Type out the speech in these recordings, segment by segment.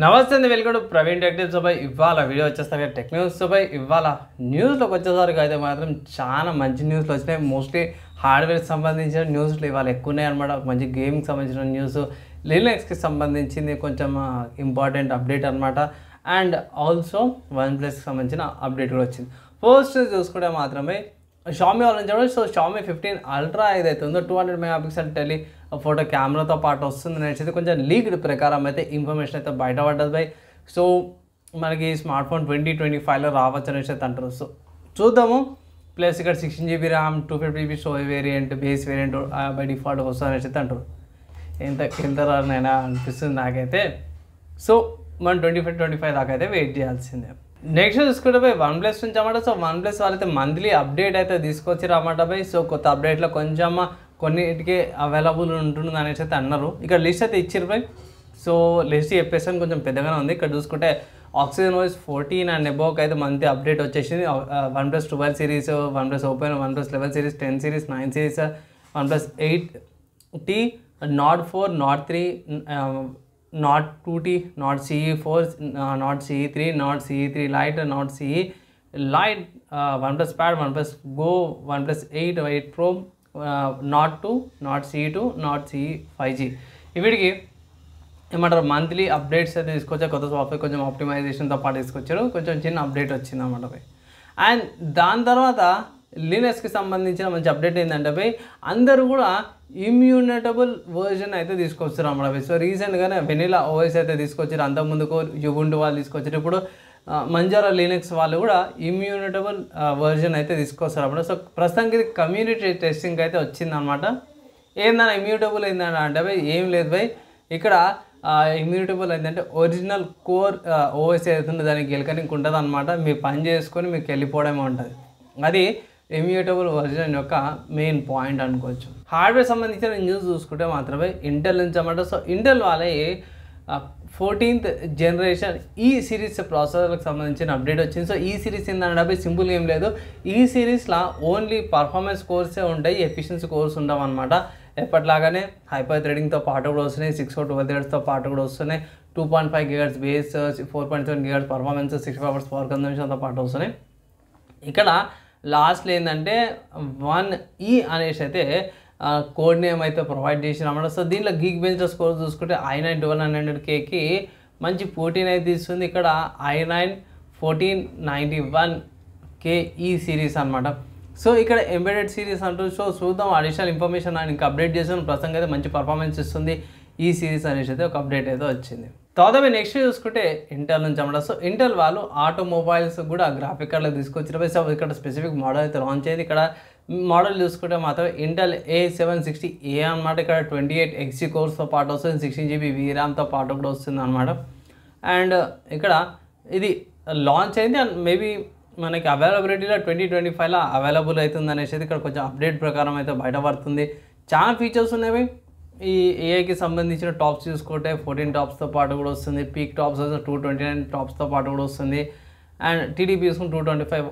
నమస్తే అండి, welcome to Praveen tech tips. By ఇవాళ వీడియో వచ్చేసరికి టెక్ న్యూస్. బై ఇవాళ న్యూస్లోకి వచ్చేసరికి అయితే మాత్రం చాలా మంచి న్యూస్లు వచ్చినాయి. మోస్ట్లీ హార్డ్వేర్కి సంబంధించిన న్యూస్లు ఇవాళ ఎక్కువ ఉన్నాయి అనమాట. మంచి గేమింగ్కి సంబంధించిన న్యూస్, లినక్స్కి సంబంధించింది కొంచెం ఇంపార్టెంట్ అప్డేట్ అనమాట. అండ్ ఆల్సో వన్ప్లస్కి సంబంధించిన అప్డేట్ కూడా వచ్చింది. ఫస్ట్ చూసుకుంటే మాత్రమే షామీ వాళ్ళ నుంచి చూడండి. సో షామీ 15 అల్ట్రా ఏదైతే ఉందో 200 మెగాపిక్సెల్ టెలి ఫోటో కెమెరాతో పాటు వస్తుంది అనేసి కొంచెం లీక్డ్ ప్రకారం అయితే ఇన్ఫర్మేషన్ అయితే బయటపడ్డది బై. సో మనకి స్మార్ట్ ఫోన్ 2025లో రావచ్చు అనేసి అయితే అంటారు. సో చూద్దాము. ప్లస్ ఇక్కడ 16GB RAM, 250GB storage variant, base variant by default వస్తుంది అనేసి అయితే అంటారు. ఎంత వెళ్తారనైనా అనిపిస్తుంది నాకైతే. సో మనం 2025 దాకా అయితే వెయిట్ చేయాల్సిందే. నెక్స్ట్ చూసుకుంటే బై వన్ప్లస్ నుంచి అన్నమాట. సో వన్ప్లస్ వాళ్ళైతే మంత్లీ అప్డేట్ అయితే తీసుకొచ్చారు అన్నమాట బై. సో కొత్త అప్డేట్లో కొంచెం కొన్నిటికి అవైలబుల్ ఉంటుంది అనేసి అయితే అన్నారు. ఇక్కడ లిస్ట్ అయితే ఇచ్చారు బై. సో లిస్ట్ చెప్పేసాను, కొంచెం పెద్దగానే ఉంది. ఇక్కడ చూసుకుంటే ఆక్సిజన్ వాయిస్ 14 అండ్ అబోవ్కి అయితే మంత్లీ అప్డేట్ వచ్చేసింది. OnePlus 12 series, OnePlus open, OnePlus 11 series, 10 series, 9 series, OnePlus 8T, not 4, not 3, not 2T, not CE4, not CE3, not CE3 light, not CE light, OnePlus pad, OnePlus go, OnePlus 8 pro, not 2, not CE2, not CE 5G. వీటికి ఏమంటారు monthly updates అయితే తీసుకొచ్చారు. కొత్త software కొంచెం ఆప్టిమైజేషన్తో పాటు తీసుకొచ్చారు. కొంచెం చిన్న అప్డేట్ వచ్చింది అన్నమాట బై. అండ్ దాని తర్వాత లినక్స్కి సంబంధించిన మంచి అప్డేట్ ఏంటంటే బై, అందరూ కూడా ఇమ్యూనేటబుల్ వర్జన్ అయితే తీసుకొచ్చారు అన్నమాట బై. సో రీసెంట్గానే వెనిలా ఓఎస్ అయితే తీసుకొచ్చారు. అంతకుముందుకు యుబుంటు వాళ్ళు తీసుకొచ్చారు. ఇప్పుడు మంజారా లినక్స్ వాళ్ళు కూడా ఇమ్యూనేటబుల్ వర్జన్ అయితే తీసుకొస్తారు అన్నమాట. సో ప్రస్తుతానికి ఇది కమ్యూనిటీ టెస్టింగ్ అయితే వచ్చిందనమాట. ఏందన్నా ఇమ్యూటబుల్ ఏందన్నా అంటే బై ఏం లేదు బై. ఇక్కడ ఇమ్యూటబుల్ ఏంటంటే ఒరిజినల్ కోర్ ఓఎస్ ఏదైతుందో దానికి గెలకనికి ఉంటుంది అనమాట. మీరు పని చేసుకొని మీకు వెళ్ళిపోవడమే ఉంటుంది. అది ఇమ్యూటబుల్ వర్జన్ యొక్క మెయిన్ పాయింట్ అనుకోవచ్చు. హార్డ్వేర్ సంబంధించిన న్యూస్ చూసుకుంటే మాత్రమే ఇంటెల్ నుంచి అన్నమాట. సో ఇంటెల్ వాళ్ళే 14th జనరేషన్ ఈ సిరీస్ ప్రాసెసర్లకు సంబంధించిన అప్డేట్ వచ్చింది. సో ఈ సిరీస్ ఏంటంటే సింపుల్ ఏం లేదు. ఈ సిరీస్లో ఓన్లీ పర్ఫార్మెన్స్ కోర్సే ఉంటాయి, ఎఫిషియన్సీ కోర్స్ ఉండవు అనమాట. ఎప్పటిలాగానే హైపర్ థ్రెడింగ్తో పాటు కూడా వస్తున్నాయి, 6 or 12 threadsతో పాటు కూడా వస్తున్నాయి, 2.5 GHz base, 4.7 GHz performance, 65 hours power కన్జంప్షన్తో పాటు వస్తున్నాయి. ఇక్కడ లాస్ట్లో ఏంటంటే 1E అనేసి అయితే కోడ్ నేమ్ అయితే ప్రొవైడ్ చేసినమాట. సో దీంట్లో గీక్ బెంచ్ స్కోర్ చూసుకుంటే i9 1200Kకి మంచి 14 అయితే ఇస్తుంది. ఇక్కడ i9 1491K ఈ సిరీస్ అనమాట. సో ఇక్కడ ఎంబెడెడ్ సిరీస్ అంటూ. సో చూద్దాం, అడిషనల్ ఇన్ఫర్మేషన్ ఇంకా అప్డేట్ చేసాను. ప్రస్తుతం అయితే మంచి పర్ఫార్మెన్స్ ఇస్తుంది ఈ సిరీస్ అనేసి అయితే ఒక అప్డేట్ అయితే వచ్చింది. తర్వాత నెక్స్ట్ చూసుకుంటే ఇంటెల్ నుంచి అన్నమాట. సో ఇంటెల్ వాళ్ళు ఆటోమొబైల్స్ కూడా గ్రాఫిక్ కార్డులో తీసుకొచ్చారు. సో ఇక్కడ స్పెసిఫిక్ మోడల్ అయితే లాంచ్ అయింది. ఇక్కడ మోడల్ చూసుకుంటే మాత్రం ఇంటెల్ A760A అనమాట. ఇక్కడ 28Xe కోర్స్తో పాటు వస్తుంది, 16GB VRAMతో పాటు కూడా వస్తుంది అనమాట. అండ్ ఇక్కడ ఇది లాంచ్ అయింది. అండ్ మేబీ మనకి అవైలబిలిటీలో 2025లో అవైలబుల్ అవుతుంది అనేసి ఇక్కడ కొంచెం అప్డేట్ ప్రకారం అయితే బయటపడుతుంది. చాలా ఫీచర్స్ ఉన్నాయి. ఈ ఏఐకి సంబంధించిన టాప్స్ చూసుకుంటే 14 టాప్స్తో పాటు కూడా వస్తుంది. పీక్ టాప్స్ 229 టాప్స్తో పాటు కూడా వస్తుంది. అండ్ టీడీపీ చూసుకుని 225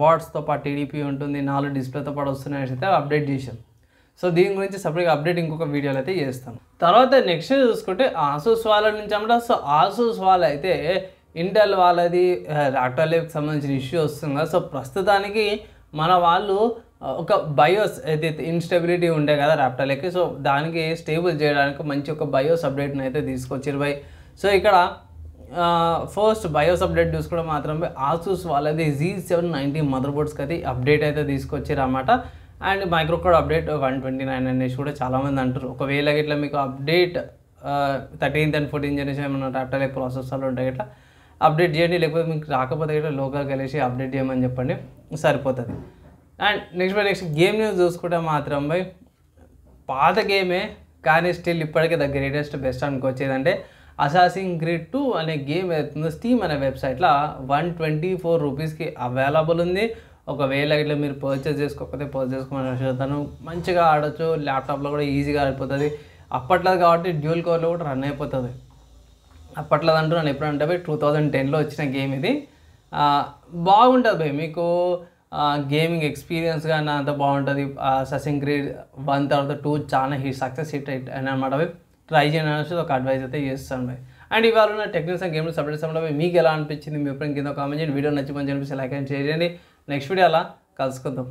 వాట్స్తో పాటు టీడీపీ ఉంటుంది. 4 డిస్ప్లేతో పాటు వస్తున్నాయి అనేసి అయితే అప్డేట్ చేశాం. సో దీని గురించి సపరేట్గా అప్డేట్ ఇంకొక వీడియోలో అయితే చేస్తాను. తర్వాత నెక్స్ట్ చూసుకుంటే ఆసూస్ వాళ్ళ నుంచి అన్నమాట. సో ఆసూస్ వాళ్ళు అయితే ఇంటెల్ వాళ్ళది ల్యాప్టాప్ ల్యాబ్కి సంబంధించిన ఇష్యూ వస్తుంది కదా. సో ప్రస్తుతానికి మన వాళ్ళు ఒక బయోస్ ఏదైతే ఇన్స్టెబిలిటీ ఉండే కదా ల్యాప్టాప్లకి, సో దానికి స్టేబుల్ చేయడానికి మంచి ఒక బయోస్ అప్డేట్ని అయితే తీసుకొచ్చారు బై. సో ఇక్కడ ఫస్ట్ బయోస్ అప్డేట్ చూసుకోవడం మాత్రమే ఆసూస్ వాళ్ళది Z790 మదర్ బోర్డ్స్కి అయితే అప్డేట్ అయితే తీసుకొచ్చారు అన్నమాట. అండ్ మైక్రోకోడ్ అప్డేట్ 129 అనేసి కూడా చాలామంది అంటారు. ఒకవేళ ఇట్లా మీకు update 13th and 14th generation ఏమన్నా ల్యాప్టాప్ ప్రాసెసర్లు ఉంటాయి ఇట్లా అప్డేట్ చేయండి, లేకపోతే మీకు రాకపోతే ఇట్లా లోకల్కి వెళ్ళేసి అప్డేట్ చేయమని చెప్పండి, సరిపోతుంది. అండ్ నెక్స్ట్ గేమ్ న్యూస్ చూసుకుంటే మాత్రం బై పాత గేమే కానీ స్టిల్ ఇప్పటికే ద గ్రేటెస్ట్ బెస్ట్ అనుకోవచ్చేదంటే అసాసిన్ క్రీడ్ 2 అనే గేమ్ అవుతుందో స్టీమ్ అనే వెబ్సైట్లో 124 రూపీస్కి అవైలబుల్ ఉంది. ఒకవేళ ఇట్లా మీరు పర్చేస్ చేసుకోకపోతే పర్చేస్ చేసుకోమని చెప్తాను. మంచిగా ఆడొచ్చు, ల్యాప్టాప్లో కూడా ఈజీగా ఆడిపోతుంది. అప్పట్లో కాబట్టి డ్యూల్ కోర్లో కూడా రన్ అయిపోతుంది. అప్పట్లో అంటూ నేను ఎప్పుడంటే బై 2010లో వచ్చిన గేమ్ ఇది. బాగుంటుంది బై, మీకు గేమింగ్ ఎక్స్పీరియన్స్ కానీ అంత బాగుంటుంది. అసాసిన్ క్రీడ్ 1 తర్వాత 2 చాలా సక్సెస్ హిట్ అని అనమాట బై. ట్రై చేయడానికి ఒక అడ్వైజ్ అయితే చేస్తాను బై. అండ్ ఇవాళ ఉన్న టెక్నిక్స్ అండ్ గేమ్స్ అప్డేట్స్ అవ్వడం మీకు ఎలా అనిపించింది మీ ఎప్పుడైనా కింద కామెంట్ చేయండి. వీడియో నచ్చి మంచి అనిపిస్తే లైక్ అండ్ షేర్ చేయండి. నెక్స్ట్ వీడియో అలా కలుసుకుందాం.